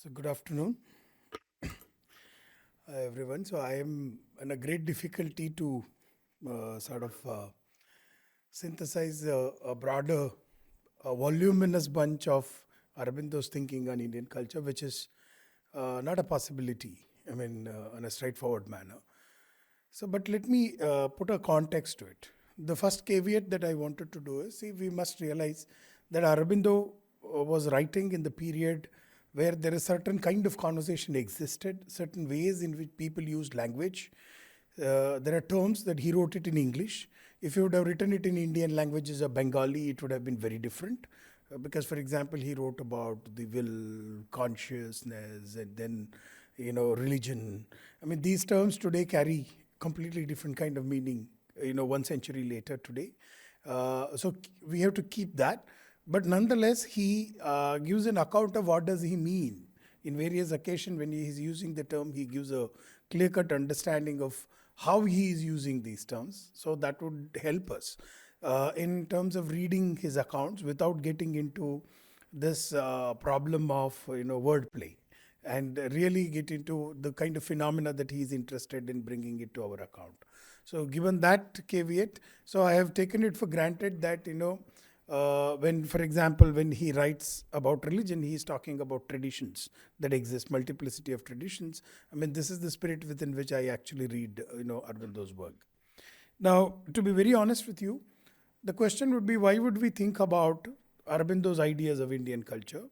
So good afternoon, everyone. So I am in a great difficulty to synthesize a broader, voluminous bunch of Aurobindo's thinking on Indian culture, which is not a possibility. I mean, in a straightforward manner. So, but let me put a context to it. The first caveat that I wanted to do is, see, we must realize that Aurobindo was writing in the period where there is certain kind of conversation existed, certain ways in which people used language. There are terms that he wrote it in English. If you would have written it in Indian languages or Bengali, it would have been very different. Because, for example, he wrote about the will, consciousness, and then, religion. I mean, these terms today carry completely different kind of meaning, 1 century later today. So we have to keep that. But nonetheless, he gives an account of what does he mean. In various occasions, when he is using the term, he gives a clear-cut understanding of how he is using these terms. So that would help us in terms of reading his accounts without getting into this problem of wordplay, and really get into the kind of phenomena that he is interested in bringing it to our account. So given that caveat, so I have taken it for granted that when, for example, when he writes about religion, he is talking about traditions that exist, multiplicity of traditions. I mean, this is the spirit within which I actually read, Aurobindo's work. Now, to be very honest with you, the question would be, why would we think about Aurobindo's ideas of Indian culture?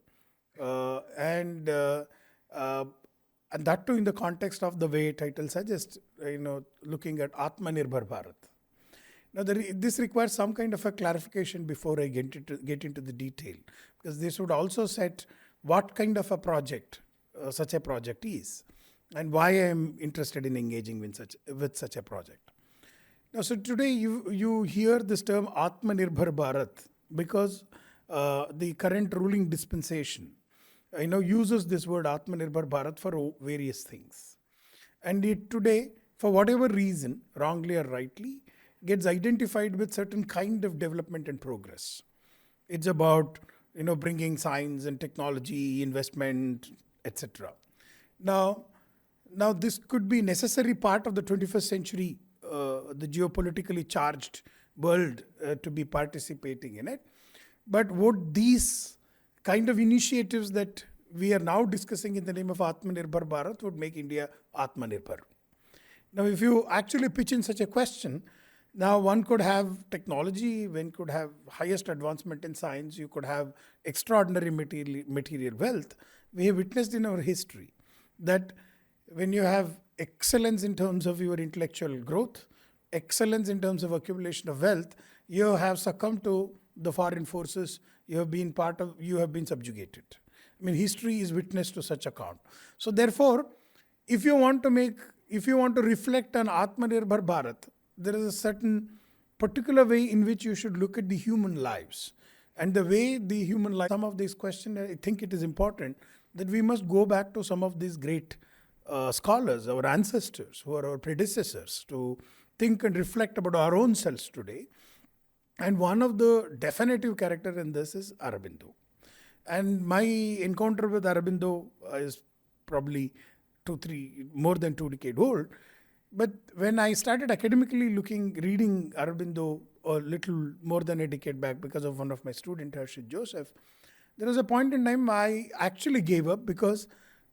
And that too in the context of the way title suggests, looking at Atmanirbhar Bharat. Now, this requires some kind of a clarification before I get into the detail, because this would also set what kind of a project such a project is, and why I am interested in engaging with such a project. Now, so today you hear this term Atmanirbhar Bharat because the current ruling dispensation, uses this word Atmanirbhar Bharat for various things, and it today, for whatever reason, wrongly or rightly, gets identified with certain kind of development and progress. It's about bringing science and technology, investment, etc. Now this could be necessary part of the 21st century, the geopolitically charged world to be participating in it. But would these kind of initiatives that we are now discussing in the name of Atmanirbhar Bharat would make India Atmanirbhar? Now, if you actually pitch in such a question, now one could have technology, one could have highest advancement in science, you could have extraordinary material wealth. We have witnessed in our history that when you have excellence in terms of your intellectual growth, excellence in terms of accumulation of wealth, you have succumbed to the foreign forces, you have been subjugated. I mean, history is witness to such account. So therefore, if you want to reflect on Atmanirbhar Bharat, there is a certain particular way in which you should look at the human lives. And the way the human life, some of these questions, I think it is important that we must go back to some of these great scholars, our ancestors, who are our predecessors, to think and reflect about our own selves today. And one of the definitive character in this is Aurobindo. And my encounter with Aurobindo is probably more than 2 decades old. But when I started academically reading Aurobindo a little more than a decade back because of one of my students, Harshit Joseph, there was a point in time I actually gave up because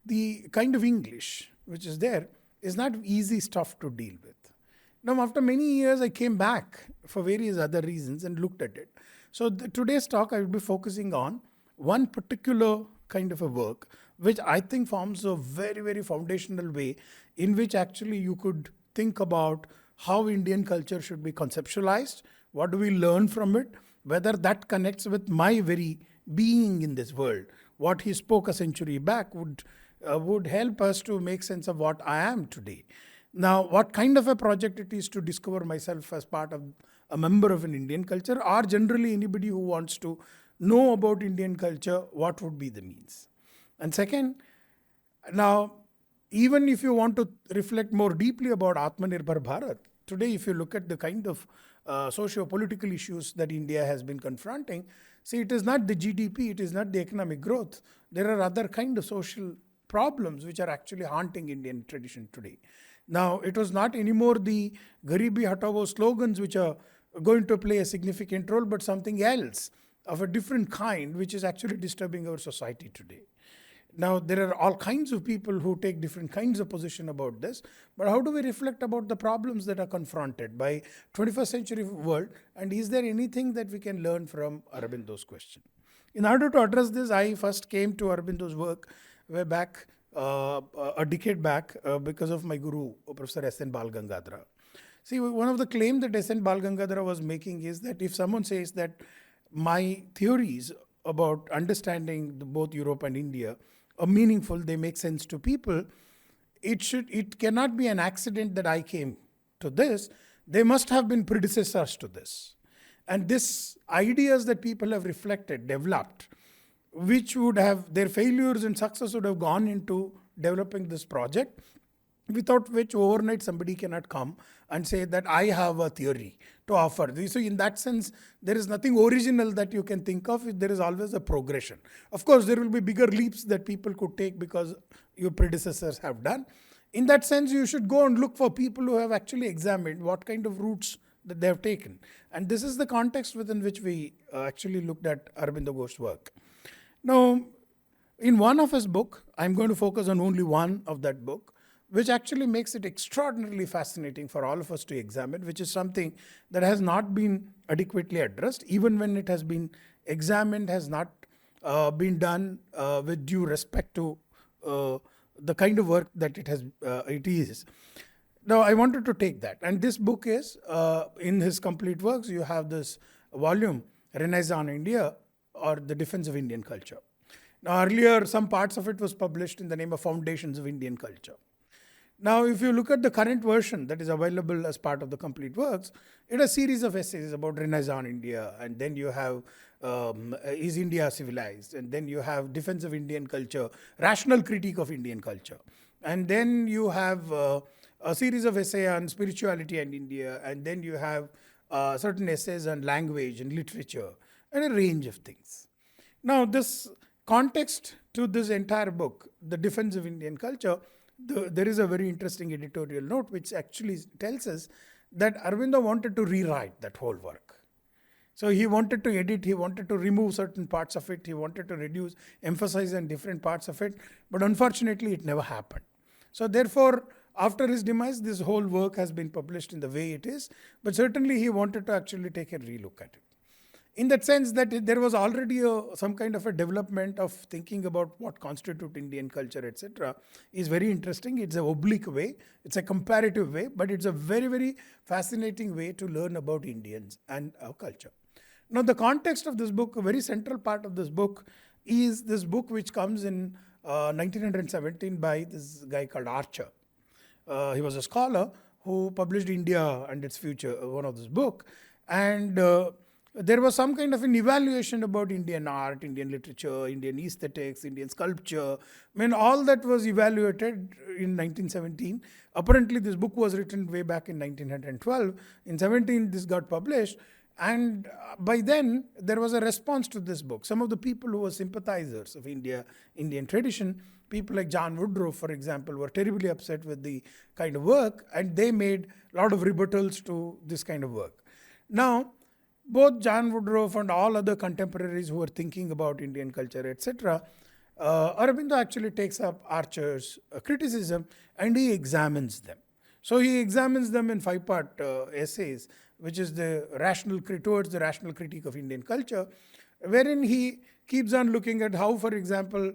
the kind of English which is there is not easy stuff to deal with. Now, after many years, I came back for various other reasons and looked at it. So today's talk, I will be focusing on one particular kind of a work, which I think forms a very, very foundational way in which actually you could think about how Indian culture should be conceptualized, what do we learn from it, whether that connects with my very being in this world. What he spoke a century back would help us to make sense of what I am today. Now, what kind of a project it is to discover myself as part of a member of an Indian culture, or generally anybody who wants to know about Indian culture, what would be the means? And second, now, even if you want to reflect more deeply about Atmanirbhar Bharat, today if you look at the kind of socio-political issues that India has been confronting, see, it is not the GDP, it is not the economic growth there are other kind of social problems which are actually haunting Indian tradition today. Now, it was not anymore the Garibi Hatao slogans which are going to play a significant role, but something else of a different kind which is actually disturbing our society today. Now, there are all kinds of people who take different kinds of position about this, but how do we reflect about the problems that are confronted by 21st century world, and is there anything that we can learn from Aurobindo's question? In order to address this, I first came to Aurobindo's work way back, a decade back, because of my guru, Professor S. N. Balgangadhara. See, one of the claims that S. N. Balgangadhara was making is that if someone says that my theories about understanding both Europe and India are meaningful, they make sense to people, it cannot be an accident that I came to this. They must have been predecessors to this. And this ideas that people have reflected, developed, which would have their failures and success would have gone into developing this project, without which overnight somebody cannot come and say that I have a theory to offer. So in that sense, there is nothing original that you can think of. There is always a progression. Of course, there will be bigger leaps that people could take because your predecessors have done. In that sense, you should go and look for people who have actually examined what kind of routes that they have taken. And this is the context within which we actually looked at Aurobindo Ghosh's work. Now, in one of his book, I'm going to focus on only one of that book, which actually makes it extraordinarily fascinating for all of us to examine, which is something that has not been adequately addressed, even when it has been examined, has not been done with due respect to the kind of work that it is. Now, I wanted to take that. And this book is, in his complete works, you have this volume, Renaissance India, or The Defense of Indian Culture. Now, earlier, some parts of it was published in the name of Foundations of Indian Culture. Now, if you look at the current version that is available as part of the complete works, it is a series of essays about Renaissance India, and then you have Is India Civilized, and then you have Defense of Indian Culture, Rational Critique of Indian Culture, and then you have a series of essays on spirituality and India, and then you have certain essays on language and literature, and a range of things. Now, this context to this entire book, The Defense of Indian Culture, there is a very interesting editorial note which actually tells us that Aurobindo wanted to rewrite that whole work. So he wanted to edit, he wanted to remove certain parts of it, he wanted to reduce, emphasize on different parts of it, but unfortunately it never happened. So therefore, after his demise, this whole work has been published in the way it is, but certainly he wanted to actually take a relook at it. In that sense that there was already some kind of a development of thinking about what constitutes Indian culture, etc., is very interesting. It's an oblique way, it's a comparative way, but it's a very, very fascinating way to learn about Indians and our culture. Now, the context of this book, a very central part of this book, is this book which comes in 1917 by this guy called Archer. He was a scholar who published India and Its Future, one of this book, and there was some kind of an evaluation about Indian art, Indian literature, Indian aesthetics, Indian sculpture. I mean, all that was evaluated in 1917. Apparently, this book was written way back in 1912. In 17, this got published. And by then, there was a response to this book. Some of the people who were sympathizers of Indian tradition, people like John Woodrow, for example, were terribly upset with the kind of work, and they made a lot of rebuttals to this kind of work. Now, both John Woodruff and all other contemporaries who were thinking about Indian culture, etc., Aurobindo actually takes up Archer's criticism and he examines them. So he examines them in 5-part essays, which is towards the rational critique of Indian culture, wherein he keeps on looking at how, for example,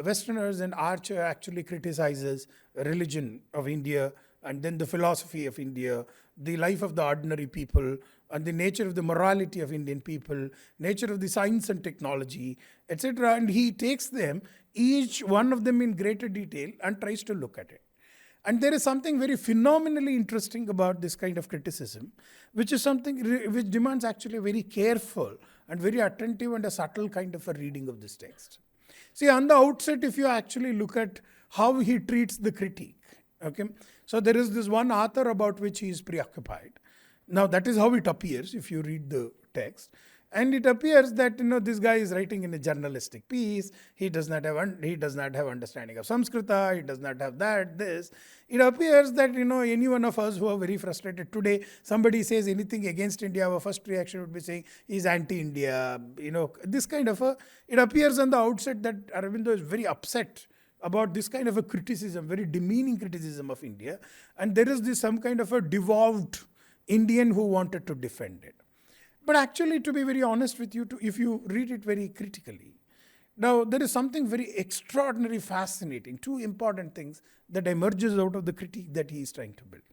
Westerners and Archer actually criticizes religion of India, and then the philosophy of India, the life of the ordinary people, and the nature of the morality of Indian people, nature of the science and technology, etc. And he takes them, each one of them in greater detail, and tries to look at it. And there is something very phenomenally interesting about this kind of criticism, which is something which demands actually very careful and very attentive and a subtle kind of a reading of this text. See, on the outset, if you actually look at how he treats the critique, okay, so there is this one author about which he is preoccupied. Now, that is how it appears if you read the text. And it appears that this guy is writing in a journalistic piece. He does not have understanding of Samskrita. He does not have this. It appears that any one of us who are very frustrated today, somebody says anything against India, our first reaction would be saying he's anti-India. This kind of it appears on the outset that Aurobindo is very upset about this kind of a criticism, very demeaning criticism of India, and there is some kind of a devolved Indian who wanted to defend it. But actually, to be very honest with you, if you read it very critically, now there is something very extraordinary, fascinating, two important things that emerges out of the critique that he is trying to build.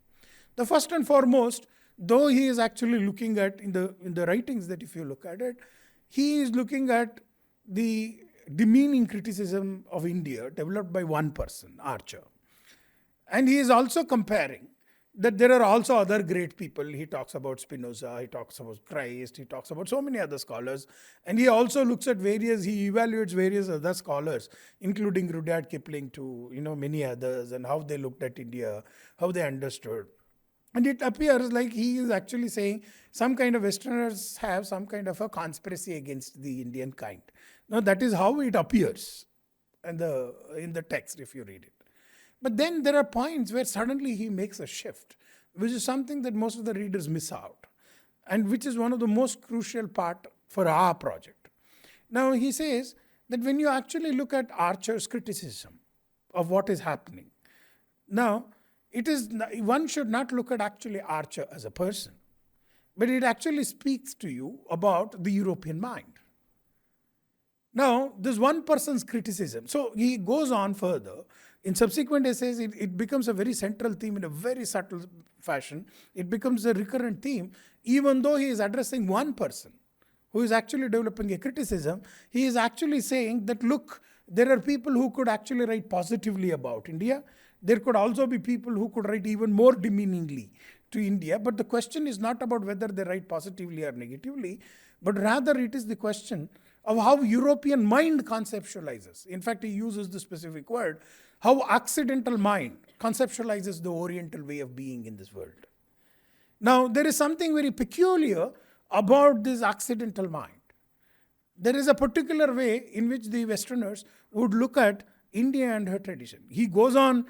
The first and foremost, though he is actually looking at, in the writings that if you look at it, he is looking at the demeaning criticism of India developed by one person, Archer. And he is also comparing that there are also other great people. He talks about Spinoza, he talks about Christ, he talks about so many other scholars. And he also looks at he evaluates various other scholars, including Rudyard Kipling to, many others, and how they looked at India, how they understood. And it appears like he is actually saying some kind of Westerners have some kind of a conspiracy against the Indian kind. Now that is how it appears in the text if you read it. But then there are points where suddenly he makes a shift, which is something that most of the readers miss out, and which is one of the most crucial part for our project. Now he says that when you actually look at Archer's criticism of what is happening, now one should not look at actually Archer as a person, but it actually speaks to you about the European mind. Now, this one person's criticism, so he goes on further. In subsequent essays, it becomes a very central theme in a very subtle fashion. It becomes a recurrent theme, even though he is addressing one person who is actually developing a criticism. He is actually saying that, look, there are people who could actually write positively about India. There could also be people who could write even more demeaningly to India. But the question is not about whether they write positively or negatively, but rather it is the question of how European mind conceptualizes. In fact, he uses the specific word, how Occidental mind conceptualizes the Oriental way of being in this world. Now, there is something very peculiar about this Occidental mind. There is a particular way in which the Westerners would look at India and her tradition. He goes on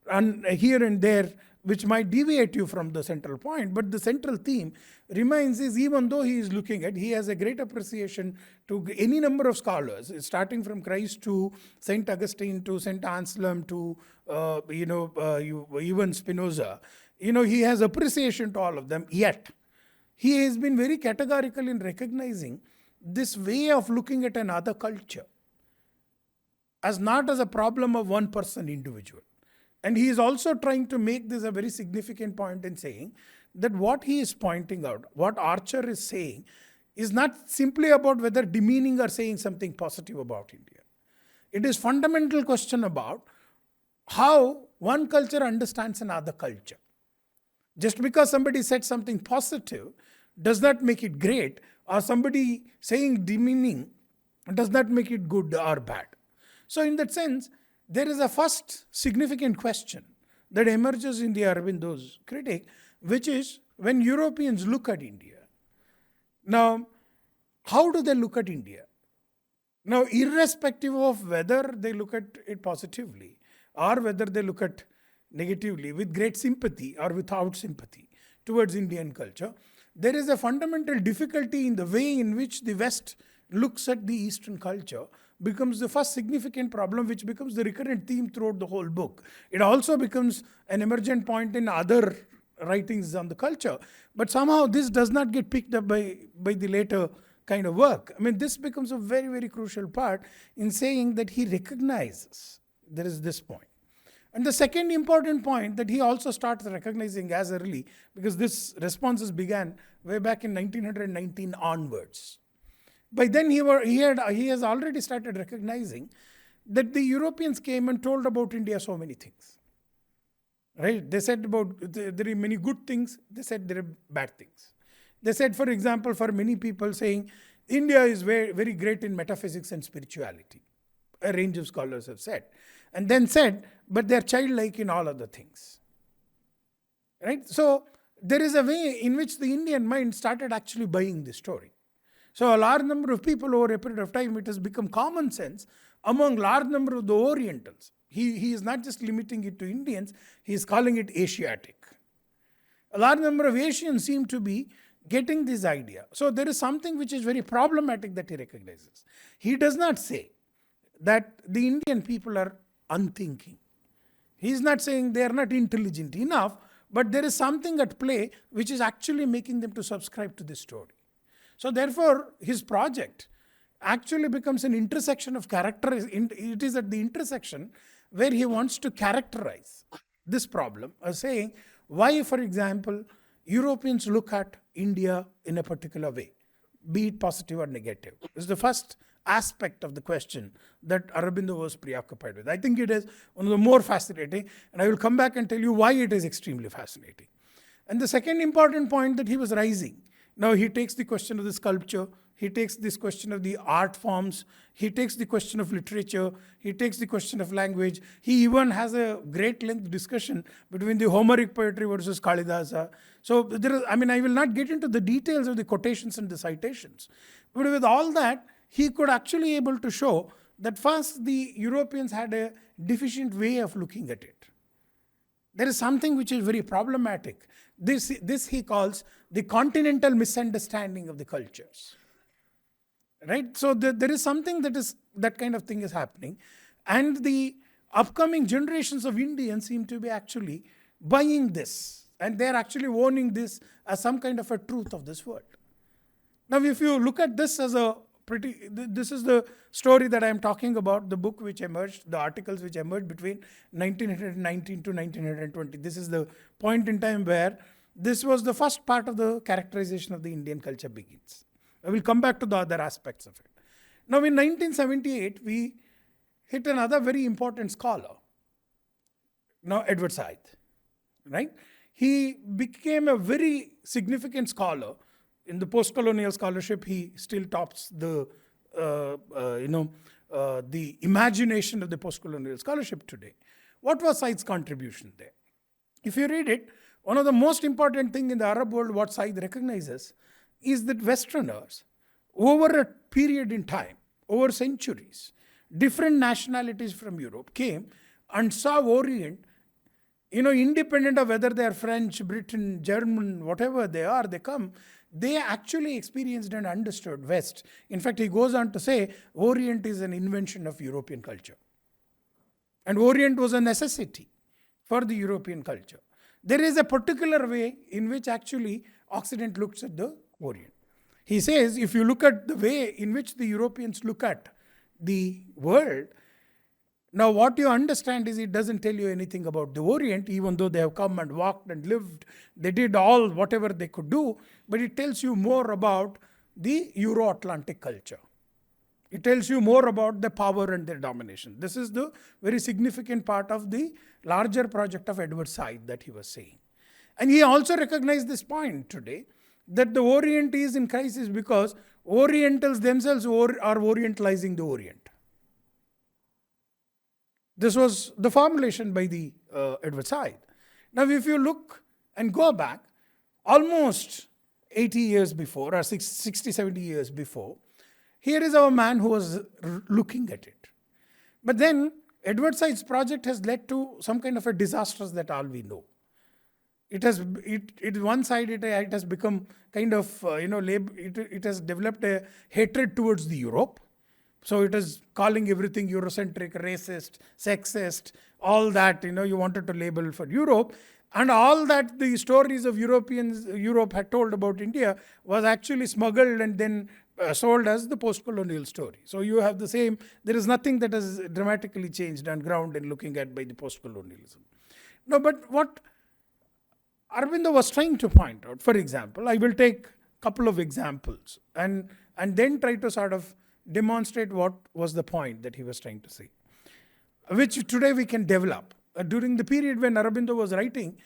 and here and there, which might deviate you from the central point, but the central theme remains is, even though he is looking at, he has a great appreciation to any number of scholars, starting from Christ to Saint Augustine to Saint Anselm to even Spinoza. He has appreciation to all of them, yet he has been very categorical in recognizing this way of looking at another culture as not as a problem of one person individual. And he is also trying to make this a very significant point in saying that what he is pointing out, what Archer is saying, is not simply about whether demeaning or saying something positive about India. It is fundamental question about how one culture understands another culture. Just because somebody said something positive does not make it great, or somebody saying demeaning does not make it good or bad. So in that sense, there is a first significant question that emerges in the Aurobindo's critique, which is when Europeans look at India. Now, how do they look at India? Now, irrespective of whether they look at it positively or whether they look at negatively, with great sympathy or without sympathy towards Indian culture, there is a fundamental difficulty in the way in which the West looks at the Eastern culture becomes the first significant problem, which becomes the recurrent theme throughout the whole book. It also becomes an emergent point in other writings on the culture. But somehow this does not get picked up by the later kind of work. I mean, this becomes a very, very crucial part in saying that he recognizes there is this point. And the second important point that he also starts recognizing as early, because this responses began way back in 1919 onwards. By then he has already started recognizing that the Europeans came and told about India so many things. Right? They said about there are many good things, they said there are bad things. They said, for example, for many people saying India is very, very great in metaphysics and spirituality. A range of scholars have said. And then said, but they are childlike in all other things. Right? So there is a way in which the Indian mind started actually buying this story. So a large number of people over a period of time, it has become common sense among large number of the Orientals. He is not just limiting it to Indians, he is calling it Asiatic. A large number of Asians seem to be getting this idea. So there is something which is very problematic that he recognizes. He does not say that the Indian people are unthinking. He is not saying they are not intelligent enough, but there is something at play which is actually making them to subscribe to this story. So therefore, his project actually becomes an intersection of character. It is at the intersection where he wants to characterize this problem, saying why, for example, Europeans look at India in a particular way, be it positive or negative. This is the first aspect of the question that Aurobindo was preoccupied with. I think it is one of the more fascinating, and I will come back and tell you why it is extremely fascinating. And the second important point that he was raising, now he takes the question of the sculpture, he takes this question of the art forms, he takes the question of literature, he takes the question of language. He even has a great length discussion between the Homeric poetry versus Kalidasa. So there is, I will not get into the details of the quotations and the citations. But with all that, he could actually able to show that first the Europeans had a deficient way of looking at it. There is something which is very problematic. This he calls the continental misunderstanding of the cultures. Right? So there is something that kind of thing is happening. And the upcoming generations of Indians seem to be actually buying this. And they are actually owning this as some kind of a truth of this world. Now, if you look at this as this is the story that I am talking about, the book which emerged, the articles which emerged between 1919 to 1920. This is the point in time where this was the first part of the characterization of the Indian culture begins. I will come back to the other aspects of it. Now, in 1978, we hit another very important scholar. Now, Edward Said, right? He became a very significant scholar. In the post-colonial scholarship, he still tops the imagination of the post-colonial scholarship today. What was Said's contribution there? If you read it, one of the most important things in the Arab world, what Said recognizes, is that Westerners, over a period in time, over centuries, different nationalities from Europe came and saw Orient, independent of whether they are French, Britain, German, whatever they are, they actually experienced and understood West. In fact, he goes on to say, Orient is an invention of European culture. And Orient was a necessity for the European culture. There is a particular way in which actually Occident looks at the Orient. He says, if you look at the way in which the Europeans look at the world, now what you understand is it doesn't tell you anything about the Orient, even though they have come and walked and lived, they did all whatever they could do, but it tells you more about the Euro-Atlantic culture. It tells you more about the power and their domination. This is the very significant part of the larger project of Edward Said that he was saying. And he also recognized this point today, that the Orient is in crisis because Orientals themselves are Orientalizing the Orient. This was the formulation by the Edward Said. Now, if you look and go back, almost 80 years before, or 60, 70 years before, here is our man who was looking at it. But then, Edward Said's project has led to some kind of a disaster that all we know. It has become kind of, it has developed a hatred towards the Europe. So it is calling everything Eurocentric, racist, sexist, all that, you wanted to label for Europe. And all that the stories of Europe had told about India was actually smuggled and then sold as the post-colonial story. So you have the same, there is nothing that has dramatically changed on ground in looking at by the post-colonialism. No, but what Aurobindo was trying to point out, for example, I will take a couple of examples and then try to sort of demonstrate what was the point that he was trying to say, which today we can develop. During the period when Aurobindo was writing,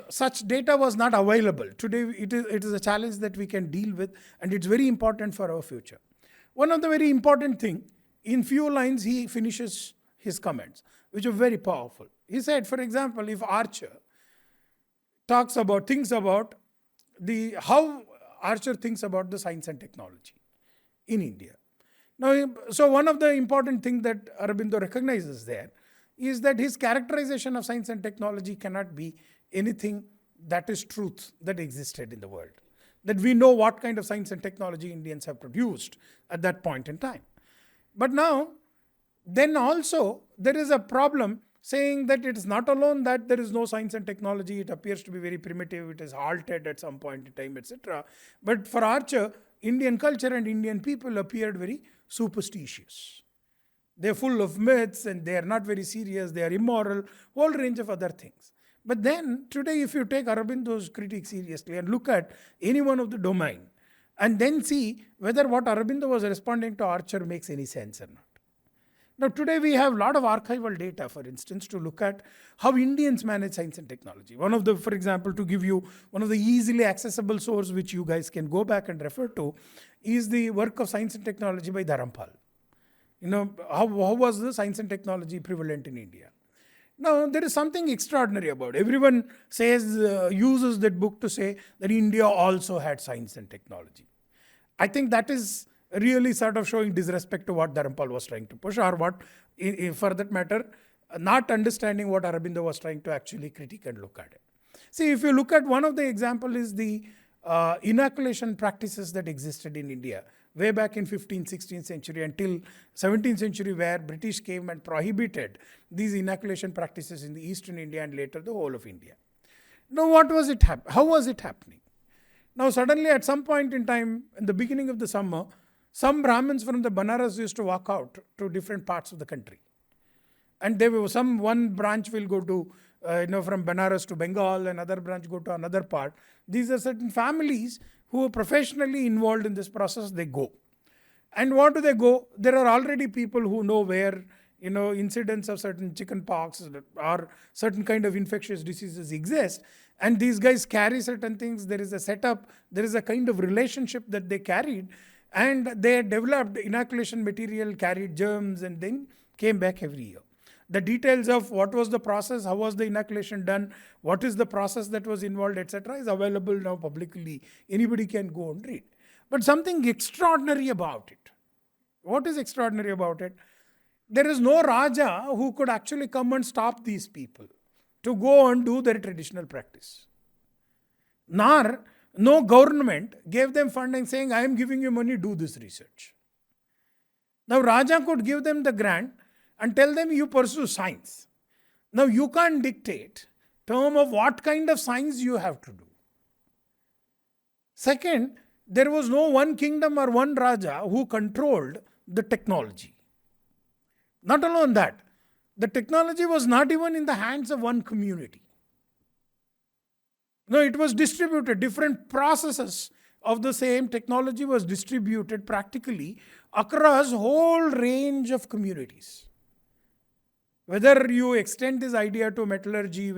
such data was not available. Today it is a challenge that we can deal with, and it's very important for our future. One of the very important thing, in few lines he finishes his comments, which are very powerful. He said, for example, if Archer thinks about how Archer thinks about the science and technology in India. Now, so one of the important things that Aurobindo recognizes there is that his characterization of science and technology cannot be anything that is truth that existed in the world. That we know what kind of science and technology Indians have produced at that point in time. But now, then also, there is a problem saying that it is not alone that there is no science and technology, it appears to be very primitive, it is halted at some point in time, etc. But for Archer, Indian culture and Indian people appeared very superstitious. They are full of myths and they are not very serious, they are immoral, whole range of other things. But then today, if you take Aurobindo's critique seriously and look at any one of the domain and then see whether what Aurobindo was responding to Archer makes any sense or not. Now today we have a lot of archival data, for instance, to look at how Indians manage science and technology. One of the, for example, to give you one of the easily accessible source which you guys can go back and refer to is the work of Science and Technology by Dharampal. How was the science and technology prevalent in India? Now, there is something extraordinary about it. Everyone uses that book to say that India also had science and technology. I think that is really sort of showing disrespect to what Dharampal was trying to push, or what, for that matter, not understanding what Aurobindo was trying to actually critique and look at it. See, if you look at one of the example is the inoculation practices that existed in India way back in 15th, 16th century until 17th century, where British came and prohibited these inoculation practices in the eastern India and later the whole of India. Now, how was it happening? Now, suddenly at some point in time, in the beginning of the summer, some Brahmins from the Banaras used to walk out to different parts of the country. And one branch will go to, from Banaras to Bengal, another branch go to another part. These are certain families who are professionally involved in this process, they go. And what do they go? There are already people who know where, incidents of certain chicken pox or certain kind of infectious diseases exist. And these guys carry certain things. There is a setup, there is a kind of relationship that they carried. And they developed inoculation material, carried germs, and then came back every year. The details of what was the process, how was the inoculation done, what is the process that was involved, etc. is available now publicly. Anybody can go and read. But something extraordinary about it. What is extraordinary about it? There is no Raja who could actually come and stop these people to go and do their traditional practice. Nor no government gave them funding saying, I am giving you money, do this research. Now Raja could give them the grant and tell them you pursue science. Now you can't dictate term of what kind of science you have to do. Second, there was no one kingdom or one Raja who controlled the technology. Not alone that, the technology was not even in the hands of one community. No, it was distributed. Different processes of the same technology was distributed practically across whole range of communities. Whether you extend this idea to metallurgy,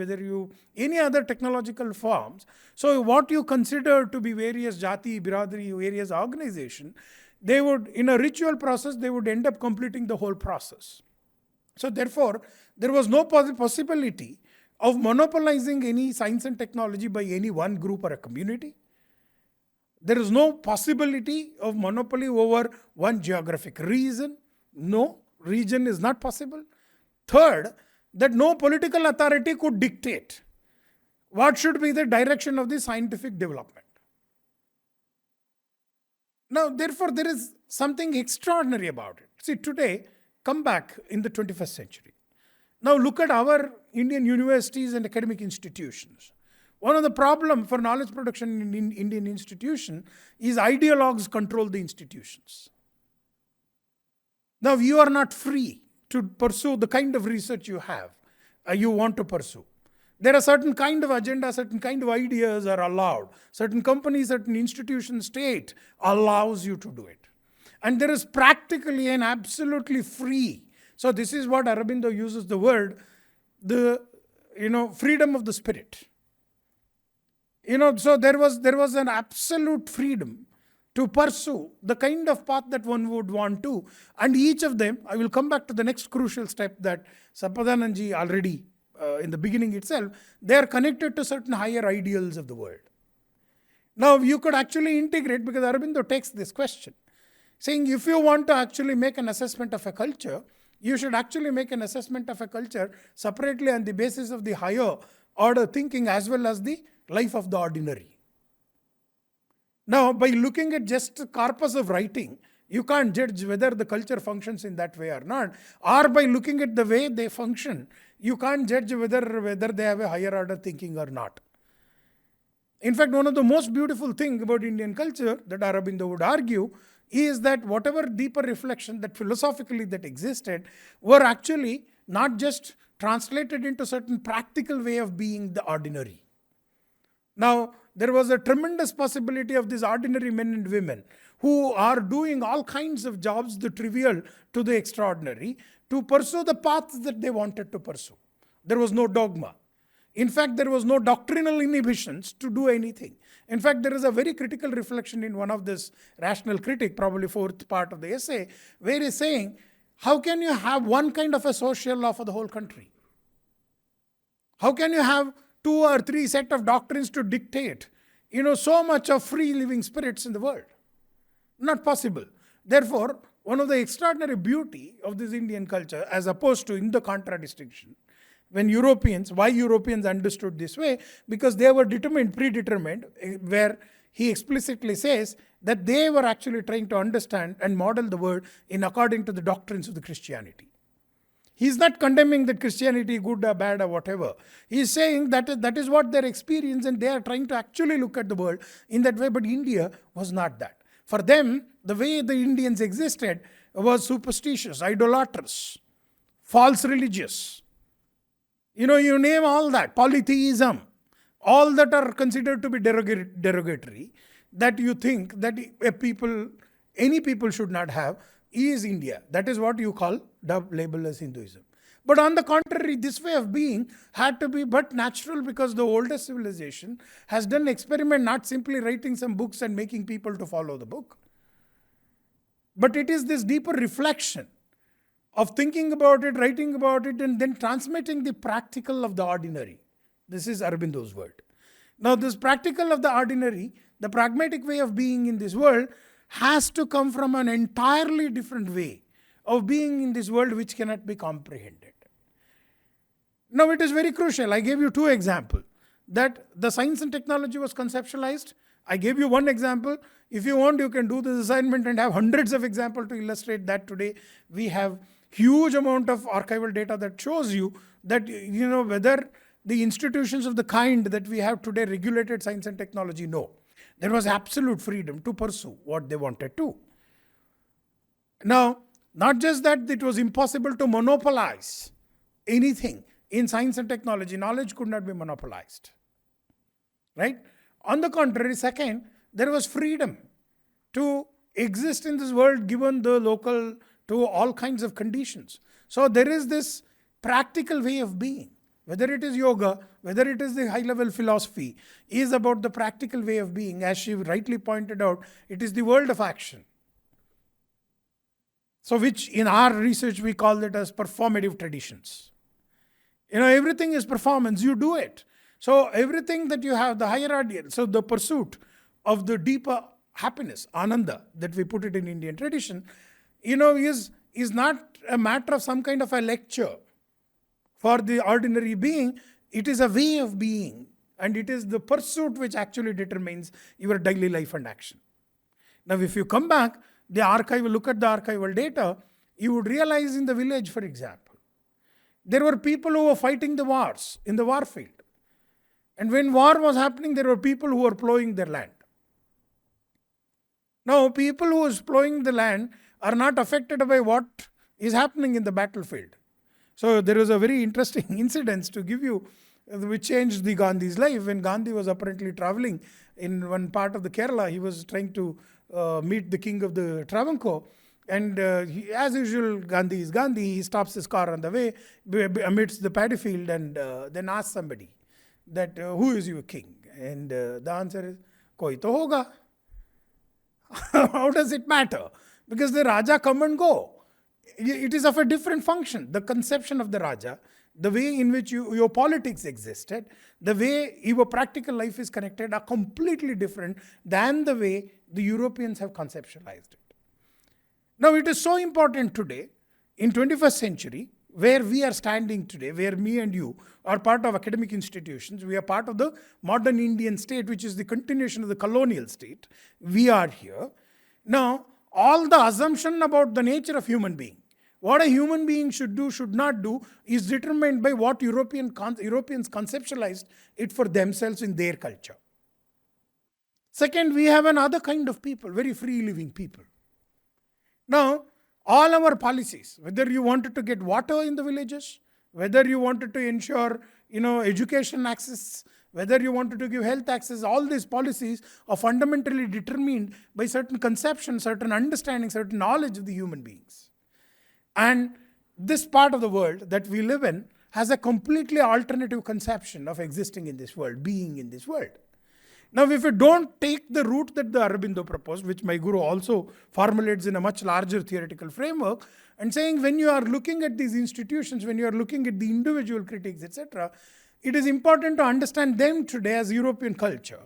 any other technological forms. So what you consider to be various jati, biradari, various organization, they would, in a ritual process, they would end up completing the whole process. So therefore, there was no possibility of monopolizing any science and technology by any one group or a community. There is no possibility of monopoly over one geographic region. No, region is not possible. Third, that no political authority could dictate what should be the direction of the scientific development. Now, therefore, there is something extraordinary about it. See, today, come back in the 21st century. Now, look at our Indian universities and academic institutions. One of the problems for knowledge production in Indian institution is ideologues control the institutions. Now, you are not free to pursue the kind of research you want to pursue. There are certain kind of agenda, certain kind of ideas are allowed. Certain companies, certain institutions, state allows you to do it. And there is practically and absolutely free. So this is what Aurobindo uses the word, freedom of the spirit. So there was an absolute freedom to pursue the kind of path that one would want to. And each of them, I will come back to the next crucial step that Sampadananji already in the beginning itself, they are connected to certain higher ideals of the world. Now you could actually integrate, because Aurobindo takes this question, saying if you want to actually make an assessment of a culture, you should actually make an assessment of a culture separately on the basis of the higher order thinking as well as the life of the ordinary. Now, by looking at just the corpus of writing, you can't judge whether the culture functions in that way or not. Or by looking at the way they function, you can't judge whether they have a higher order thinking or not. In fact, one of the most beautiful things about Indian culture that Aurobindo would argue is that whatever deeper reflection that philosophically that existed were actually not just translated into certain practical way of being the ordinary. Now, there was a tremendous possibility of these ordinary men and women who are doing all kinds of jobs, the trivial to the extraordinary, to pursue the paths that they wanted to pursue. There was no dogma. In fact, there was no doctrinal inhibitions to do anything. In fact, there is a very critical reflection in one of this rational critic, probably fourth part of the essay, where he's saying, how can you have one kind of a social law for the whole country? How can you have 2 or 3 set of doctrines to dictate, so much of free living spirits in the world? Not possible. Therefore, one of the extraordinary beauty of this Indian culture, as opposed to in the contradistinction, why Europeans understood this way, because they were predetermined, where he explicitly says that they were actually trying to understand and model the world in according to the doctrines of the Christianity. He's not condemning that Christianity good or bad or whatever. He's saying that is what their experience, and they are trying to actually look at the world in that way, but India was not that. For them, the way the Indians existed was superstitious, idolatrous, false religious. You name all that, polytheism, all that are considered to be derogatory, that you think that any people should not have, is India. That is what you call label as Hinduism. But on the contrary, this way of being had to be but natural, because the oldest civilization has done experiment, not simply writing some books and making people to follow the book. But it is this deeper reflection of thinking about it, writing about it, and then transmitting the practical of the ordinary. This is Aurobindo's word. Now, this practical of the ordinary, the pragmatic way of being in this world, has to come from an entirely different way of being in this world which cannot be comprehended. Now, it is very crucial. I gave you 2 examples. That the science and technology was conceptualized. I gave you 1 example. If you want, you can do this assignment and have hundreds of examples to illustrate that. Today we have huge amount of archival data that shows you that, whether the institutions of the kind that we have today regulated science and technology. No. There was absolute freedom to pursue what they wanted to. Now, not just that it was impossible to monopolize anything in science and technology. Knowledge could not be monopolized. Right? On the contrary, second, there was freedom to exist in this world given the local to all kinds of conditions. So there is this practical way of being. Whether it is yoga, whether it is the high-level philosophy, is about the practical way of being. As she rightly pointed out, it is the world of action. So which in our research we call it as performative traditions. Everything is performance, you do it. So everything that you have, the higher ideal, so the pursuit of the deeper happiness, ananda, that we put it in Indian tradition, is not a matter of some kind of a lecture for the ordinary being. It is a way of being, and it is the pursuit which actually determines your daily life and action. Now, if you come back, look at the archival data, you would realize in the village, for example, there were people who were fighting the wars in the war field. And when war was happening, there were people who were plowing their land. Now, people who are plowing the land are not affected by what is happening in the battlefield. So there was a very interesting incident to give you, which changed the Gandhi's life. When Gandhi was apparently traveling in one part of the Kerala, he was trying to meet the king of the Travancore. And as usual, Gandhi is Gandhi. He stops his car on the way amidst the paddy field and then asks somebody that, who is your king? And the answer is, koi to hoga. How does it matter? Because the Raja come and go. It is of a different function. The conception of the Raja the way in which your politics existed, the way your practical life is connected are completely different than the way the Europeans have conceptualized it. Now, it is so important today, in 21st century, where we are standing today, where me and you are part of academic institutions, we are part of the modern Indian state, which is the continuation of the colonial state. We are here. Now, all the assumption about the nature of human being, what a human being should do, should not do, is determined by what Europeans conceptualized it for themselves in their culture. Second, we have another kind of people, very free living people. Now, all our policies, whether you wanted to get water in the villages, whether you wanted to ensure, education access, whether you wanted to give health access, all these policies are fundamentally determined by certain conceptions, certain understanding, certain knowledge of the human beings. And this part of the world that we live in has a completely alternative conception of existing in this world, being in this world. Now, if you don't take the route that the Aurobindo proposed, which my guru also formulates in a much larger theoretical framework, and saying when you are looking at these institutions, when you are looking at the individual critics, etc., it is important to understand them today as European culture,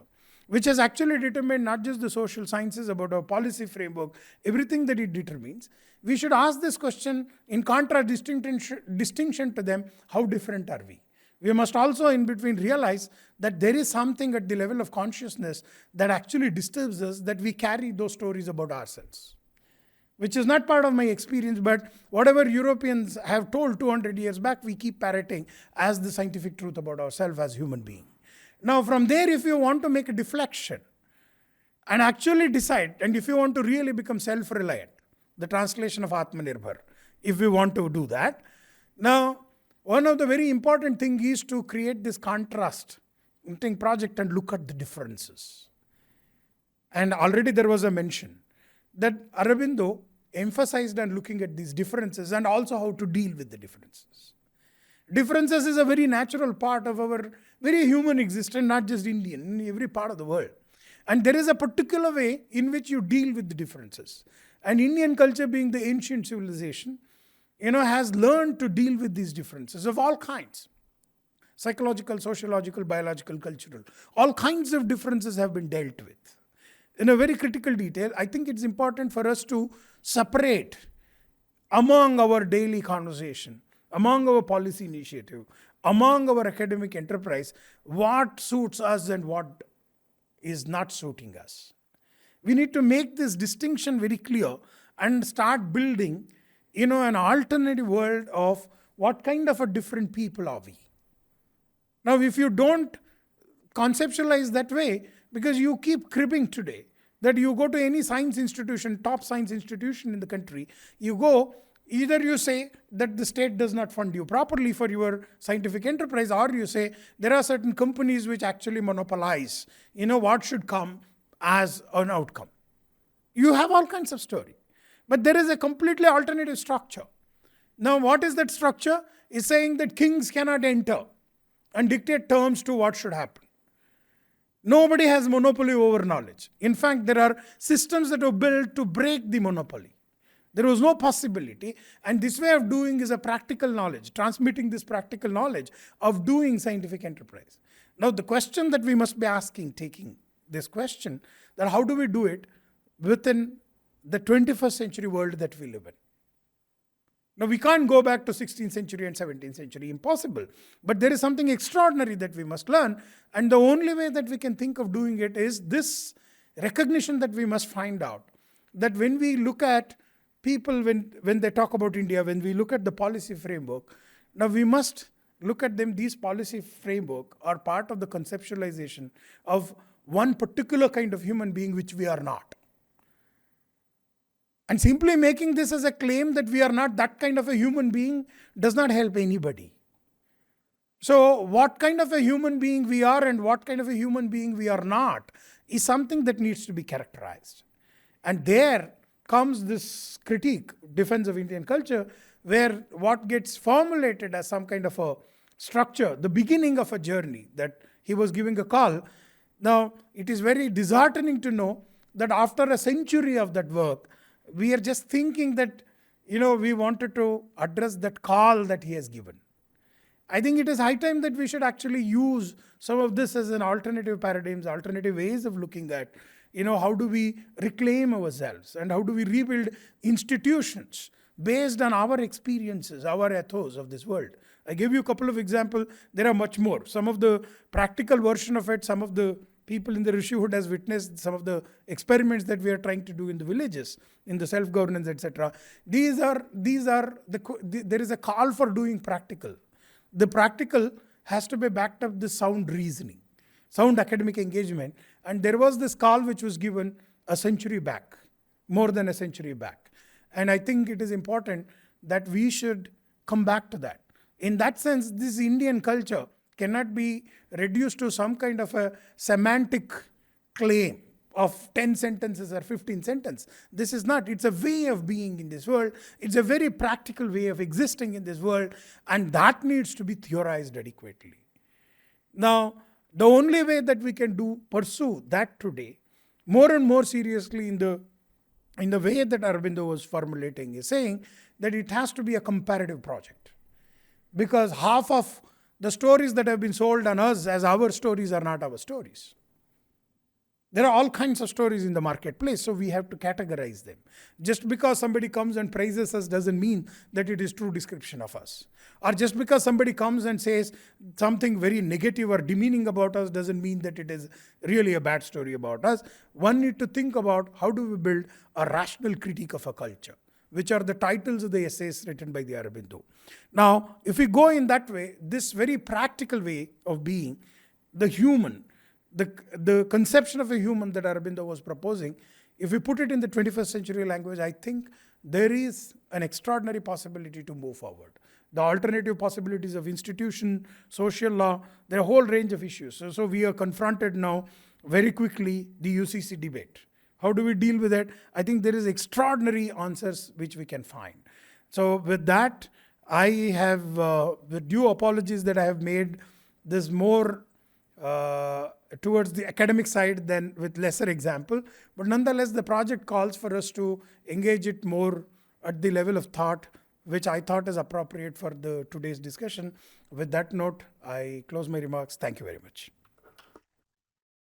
which has actually determined not just the social sciences about our policy framework, everything that it determines. We should ask this question in distinction to them, how different are we? We must also in between realize that there is something at the level of consciousness that actually disturbs us, that we carry those stories about ourselves, which is not part of my experience, but whatever Europeans have told 200 years back, we keep parroting as the scientific truth about ourselves as human beings. Now, from there, if you want to make a deflection and actually decide, and if you want to really become self-reliant, the translation of Atmanirbhar, if we want to do that, now, one of the very important things is to create this contrast project and look at the differences. And already there was a mention that Aurobindo emphasized on looking at these differences and also how to deal with the differences. Differences is a very natural part of our very human existence, not just Indian, in every part of the world. And there is a particular way in which you deal with the differences. And Indian culture, being the ancient civilization, has learned to deal with these differences of all kinds. Psychological, sociological, biological, cultural. All kinds of differences have been dealt with. In a very critical detail, I think it's important for us to separate among our daily conversation, among our policy initiative, among our academic enterprise, what suits us and what is not suiting us. We need to make this distinction very clear and start building an alternative world of what kind of a different people are we. Now, if you don't conceptualize that way, because you keep cribbing today, that you go to any science institution, top science institution in the country, you go, either you say that the state does not fund you properly for your scientific enterprise, or you say there are certain companies which actually monopolize, what should come as an outcome. You have all kinds of story. But there is a completely alternative structure. Now, what is that structure? Is saying that kings cannot enter and dictate terms to what should happen. Nobody has monopoly over knowledge. In fact, there are systems that are built to break the monopoly. There was no possibility. And this way of doing is a practical knowledge, transmitting this practical knowledge of doing scientific enterprise. Now, the question that we must be asking, taking this question, that how do we do it within the 21st century world that we live in. Now, we can't go back to 16th century and 17th century, impossible. But there is something extraordinary that we must learn. And the only way that we can think of doing it is this recognition that we must find out. That when we look at people, when they talk about India, when we look at the policy framework, now we must look at them, these policy framework are part of the conceptualization of one particular kind of human being which we are not. And simply making this as a claim that we are not that kind of a human being does not help anybody. So what kind of a human being we are and what kind of a human being we are not is something that needs to be characterized. And there comes this critique, defense of Indian culture, where what gets formulated as some kind of a structure, the beginning of a journey that he was giving a call. Now, it is very disheartening to know that after a century of that work, we are just thinking that, we wanted to address that call that he has given. I think it is high time that we should actually use some of this as an alternative paradigms, alternative ways of looking at, how do we reclaim ourselves and how do we rebuild institutions based on our experiences, our ethos of this world. I gave you a couple of examples. There are much more. Some of the practical version of it, some of the people in the Rishihood has witnessed some of the experiments that we are trying to do in the villages, in the self-governance, etc. There is a call for doing practical. The practical has to be backed up with sound reasoning, sound academic engagement. And there was this call which was given a century back, more than a century back. And I think it is important that we should come back to that. In that sense, this Indian culture cannot be reduced to some kind of a semantic claim of 10 sentences or 15 sentences. This is not. It's a way of being in this world. It's a very practical way of existing in this world, and that needs to be theorized adequately. Now, the only way that we can pursue that today, more and more seriously in the way that Aurobindo was formulating, is saying that it has to be a comparative project. Because half of the stories that have been sold on us as our stories are not our stories. There are all kinds of stories in the marketplace, so we have to categorize them. Just because somebody comes and praises us doesn't mean that it is true description of us. Or just because somebody comes and says something very negative or demeaning about us doesn't mean that it is really a bad story about us. One needs to think about how do we build a rational critique of a culture, which are the titles of the essays written by the Aurobindo. Now, if we go in that way, this very practical way of being, the human, the conception of a human that Aurobindo was proposing, if we put it in the 21st century language, I think there is an extraordinary possibility to move forward. The alternative possibilities of institution, social law, there are a whole range of issues. So we are confronted now very quickly the UCC debate. How do we deal with it? I think there is extraordinary answers which we can find. So with that, I have, with due apologies that I have made this more towards the academic side than with lesser example. But nonetheless, the project calls for us to engage it more at the level of thought, which I thought is appropriate for today's discussion. With that note, I close my remarks. Thank you very much.